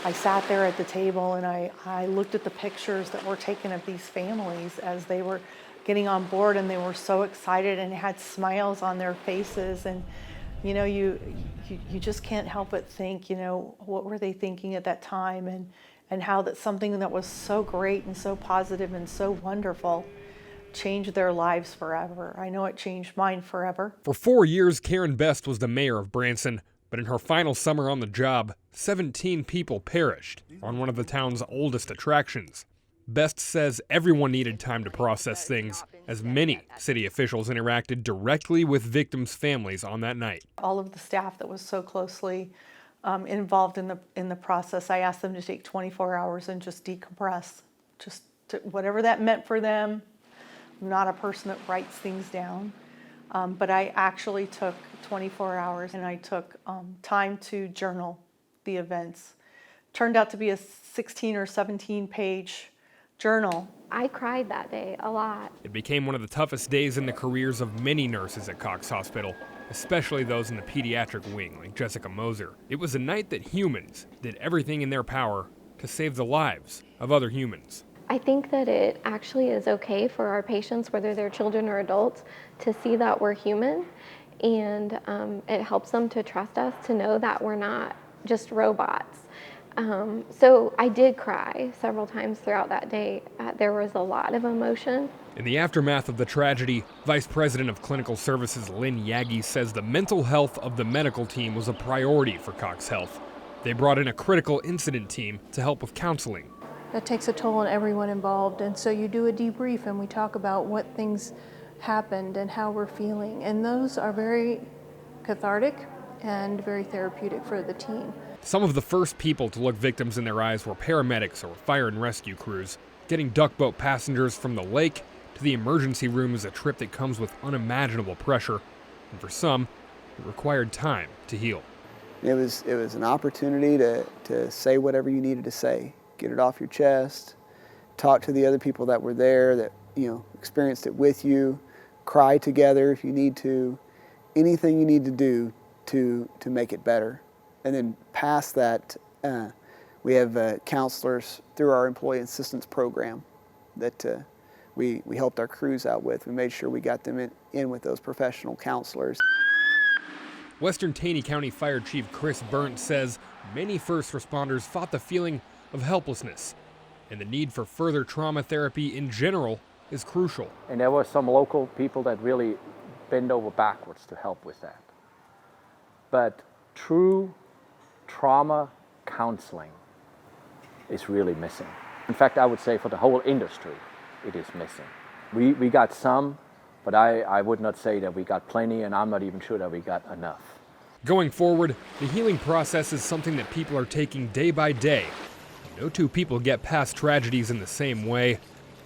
I sat there at the table and I looked at the pictures that were taken of these families as they were getting on board, and they were so excited and had smiles on their faces. And you know, you just can't help but think, you know, what were they thinking at that time, and how that something that was so great and so positive and so wonderful changed their lives forever. I know it changed mine forever. For 4 years, Karen Best was the mayor of Branson, but in her final summer on the job, 17 people perished on one of the town's oldest attractions. Best says everyone needed time to process things, as many city officials interacted directly with victims' families on that night. All of the staff that was so closely involved in the process, I asked them to take 24 hours and just decompress, just whatever that meant for them. I'm not a person that writes things down, but I actually took 24 hours and I took time to journal the events. Turned out to be a 16 or 17 page journal. I cried that day a lot. It became one of the toughest days in the careers of many nurses at Cox Hospital, especially those in the pediatric wing like Jessica Moser. It was a night that humans did everything in their power to save the lives of other humans. I think that it actually is okay for our patients, whether they're children or adults, to see that we're human, and it helps them to trust us, to know that we're not just robots. So I did cry several times throughout that day. There was a lot of emotion. In the aftermath of the tragedy, Vice President of Clinical Services Lynn Yaggy says the mental health of the medical team was a priority for Cox Health. They brought in a critical incident team to help with counseling. That takes a toll on everyone involved, and so you do a debrief and we talk about what things happened and how we're feeling, and those are very cathartic and very therapeutic for the team. Some of the first people to look victims in their eyes were paramedics or fire and rescue crews. Getting duck boat passengers from the lake to the emergency room is a trip that comes with unimaginable pressure, and for some, it required time to heal. It was an opportunity to say whatever you needed to say, get it off your chest, talk to the other people that were there that, you know, experienced it with you, cry together if you need to, anything you need to do to make it better. And then past that, we have counselors through our employee assistance program that we helped our crews out with. We made sure we got them in with those professional counselors. Western Taney County Fire Chief Chris Burnt says many first responders fought the feeling of helplessness, and the need for further trauma therapy in general is crucial. And there were some local people that really bent over backwards to help with that. But true trauma counseling is really missing. In fact, I would say for the whole industry, it is missing. We got some, but I would not say that we got plenty, and I'm not even sure that we got enough. Going forward, the healing process is something that people are taking day by day. No two people get past tragedies in the same way,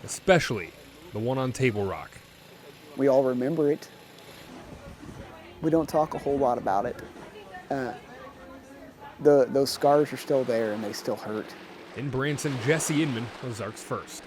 especially the one on Table Rock. We all remember it. We don't talk a whole lot about it. Those scars are still there and they still hurt. In Branson, Jesse Inman, Ozarks First.